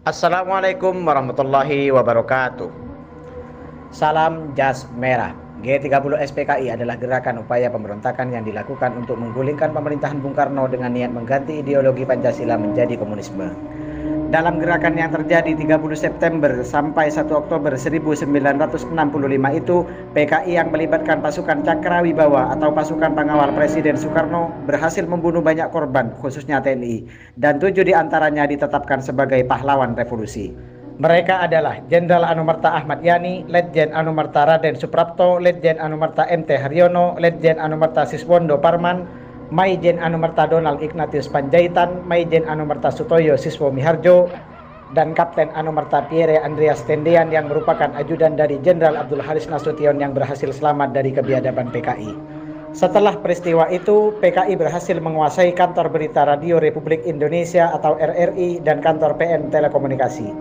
Assalamualaikum warahmatullahi wabarakatuh. Salam Jas Merah. G30 SPKI adalah gerakan upaya pemberontakan yang dilakukan untuk menggulingkan pemerintahan Bung Karno dengan niat mengganti ideologi Pancasila menjadi komunisme. Dalam gerakan yang terjadi 30 September sampai 1 Oktober 1965 itu, PKI yang melibatkan pasukan Cakrawibawa atau pasukan pengawal Presiden Soekarno berhasil membunuh banyak korban, khususnya TNI, dan 7 diantaranya ditetapkan sebagai pahlawan revolusi. Mereka adalah Jenderal Anumerta Ahmad Yani, Letjen Anumerta Raden Suprapto, Letjen Anumerta MT Haryono, Letjen Anumerta Siswondo Parman, Maijen Anumerta Donald Ignatius Panjaitan, Maijen Anumerta Sutoyo Siswo Miharjo, dan Kapten Anumerta Pierre Andreas Tendean yang merupakan ajudan dari Jenderal Abdul Haris Nasution yang berhasil selamat dari kebiadaban PKI. Setelah peristiwa itu, PKI berhasil menguasai kantor berita Radio Republik Indonesia atau RRI dan kantor PN Telekomunikasi.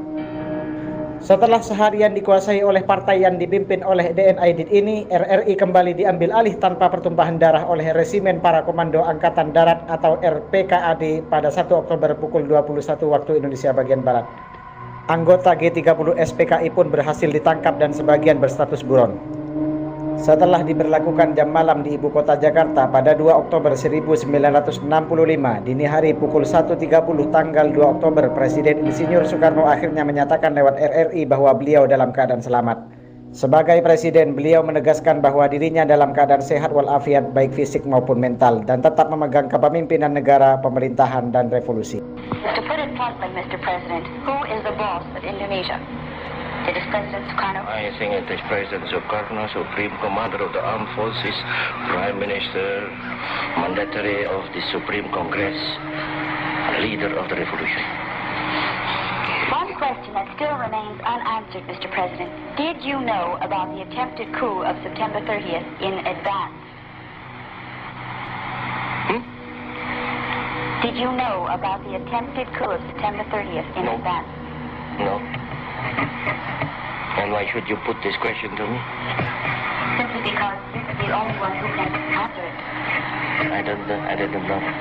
Setelah seharian dikuasai oleh partai yang dipimpin oleh DN Aidit ini, RRI kembali diambil alih tanpa pertumpahan darah oleh Resimen Para Komando Angkatan Darat atau RPKAD pada 1 Oktober pukul 21 waktu Indonesia bagian Barat. Anggota G30 SPKI pun berhasil ditangkap dan sebagian berstatus buron. Setelah diberlakukan jam malam di ibu kota Jakarta pada 2 Oktober 1965, dini hari pukul 1.30 tanggal 2 Oktober, Presiden Insinyur Soekarno akhirnya menyatakan lewat RRI bahwa beliau dalam keadaan selamat. Sebagai Presiden, beliau menegaskan bahwa dirinya dalam keadaan sehat walafiat baik fisik maupun mental dan tetap memegang kepemimpinan negara, pemerintahan, dan revolusi. To put it bluntly, Mr. President, who is the boss of Indonesia? It is President Soekarno. I think it is President Soekarno, Supreme Commander of the Armed Forces, Prime Minister, Mandatory of the Supreme Congress, Leader of the Revolution. One question that still remains unanswered, Mr. President. Did you know about the attempted coup of September 30th in advance? Did you know about the attempted coup of September 30th in No. advance? No. And why should you put this question to me? Simply because this is the only one who can answer it. I didn't know it.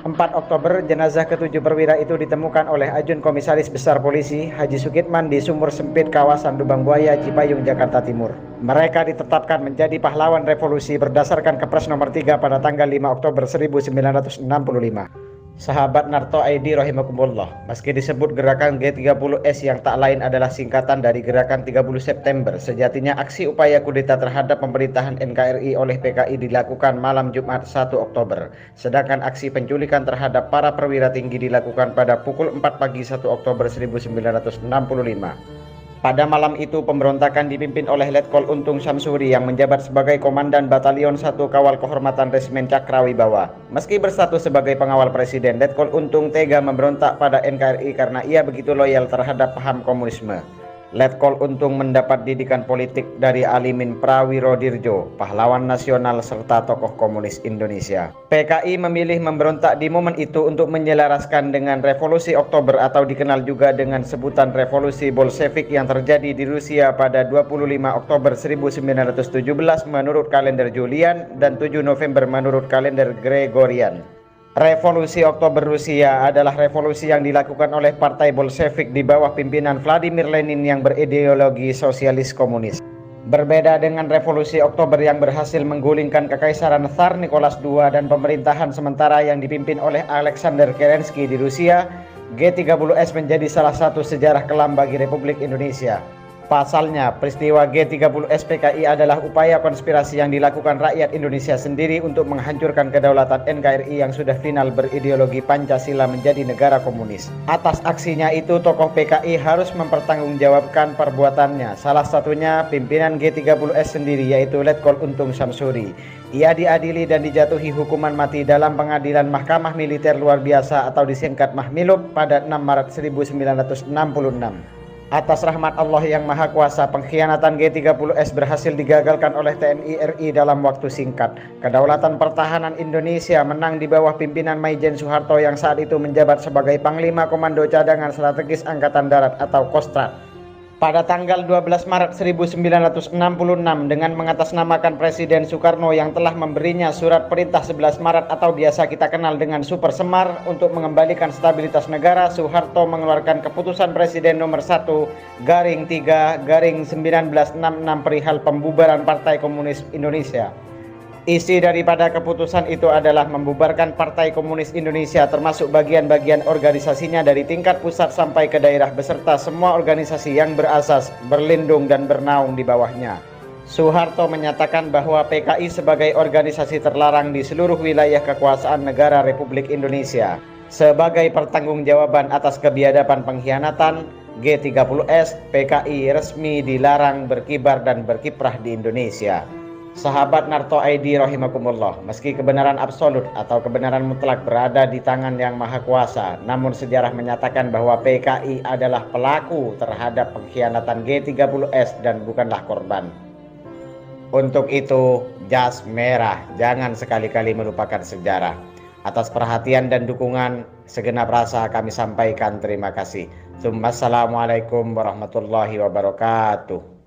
4 Oktober, jenazah ketujuh perwira itu ditemukan oleh Ajun Komisaris Besar Polisi Haji Sukitman di sumur sempit kawasan Lubang Buaya, Cipayung, Jakarta Timur. Mereka ditetapkan menjadi pahlawan revolusi berdasarkan Kepres nomor 3 pada tanggal 5 Oktober 1965. Sahabat Narto ID rahimakumullah, meski disebut gerakan G30S yang tak lain adalah singkatan dari gerakan 30 September, sejatinya aksi upaya kudeta terhadap pemerintahan NKRI oleh PKI dilakukan malam Jumat 1 Oktober, sedangkan aksi penculikan terhadap para perwira tinggi dilakukan pada pukul 4 pagi 1 Oktober 1965. Pada malam itu, pemberontakan dipimpin oleh Letkol Untung Samsuri yang menjabat sebagai Komandan Batalion 1 Kawal Kehormatan Resimen Cakrawibawa. Meski berstatus sebagai pengawal presiden, Letkol Untung tega memberontak pada NKRI karena ia begitu loyal terhadap paham komunisme. Letkol Untung mendapat didikan politik dari Alimin Prawirodirjo, pahlawan nasional serta tokoh komunis Indonesia. PKI memilih memberontak di momen itu untuk menyelaraskan dengan Revolusi Oktober atau dikenal juga dengan sebutan Revolusi Bolshevik yang terjadi di Rusia pada 25 Oktober 1917 menurut kalender Julian dan 7 November menurut kalender Gregorian. Revolusi Oktober Rusia adalah revolusi yang dilakukan oleh Partai Bolshevik di bawah pimpinan Vladimir Lenin yang berideologi sosialis komunis. Berbeda dengan Revolusi Oktober yang berhasil menggulingkan Kekaisaran Tsar Nicholas II dan pemerintahan sementara yang dipimpin oleh Alexander Kerensky di Rusia, G30S menjadi salah satu sejarah kelam bagi Republik Indonesia. Pasalnya, peristiwa G30 SPKI adalah upaya konspirasi yang dilakukan rakyat Indonesia sendiri untuk menghancurkan kedaulatan NKRI yang sudah final berideologi Pancasila menjadi negara komunis. Atas aksinya itu, tokoh PKI harus mempertanggungjawabkan perbuatannya. Salah satunya pimpinan G30S sendiri, yaitu Letkol Untung Samsuri. Ia diadili dan dijatuhi hukuman mati dalam pengadilan Mahkamah Militer Luar Biasa atau disingkat Mahmilub pada 6 Maret 1966. Atas rahmat Allah yang Maha Kuasa, pengkhianatan G30S berhasil digagalkan oleh TNI RI dalam waktu singkat. Kedaulatan pertahanan Indonesia menang di bawah pimpinan Maijen Soeharto yang saat itu menjabat sebagai Panglima Komando Cadangan Strategis Angkatan Darat atau Kostrat. Pada tanggal 12 Maret 1966 dengan mengatasnamakan Presiden Soekarno yang telah memberinya surat perintah 11 Maret atau biasa kita kenal dengan Super Semar untuk mengembalikan stabilitas negara, Soeharto mengeluarkan keputusan Presiden nomor 1/3/1966 perihal pembubaran Partai Komunis Indonesia. Isi daripada keputusan itu adalah membubarkan Partai Komunis Indonesia termasuk bagian-bagian organisasinya dari tingkat pusat sampai ke daerah beserta semua organisasi yang berasas, berlindung dan bernaung di bawahnya. Soeharto menyatakan bahwa PKI sebagai organisasi terlarang di seluruh wilayah kekuasaan negara Republik Indonesia. Sebagai pertanggungjawaban atas kebiadaban pengkhianatan G30S, PKI resmi dilarang berkibar dan berkiprah di Indonesia. Sahabat Narto ID rahimakumullah, meski kebenaran absolut atau kebenaran mutlak berada di tangan yang maha kuasa, namun sejarah menyatakan bahwa PKI adalah pelaku terhadap pengkhianatan G30S dan bukanlah korban. Untuk itu, jas merah, jangan sekali-kali melupakan sejarah. Atas perhatian dan dukungan, segenap rasa kami sampaikan terima kasih. Assalamualaikum warahmatullahi wabarakatuh.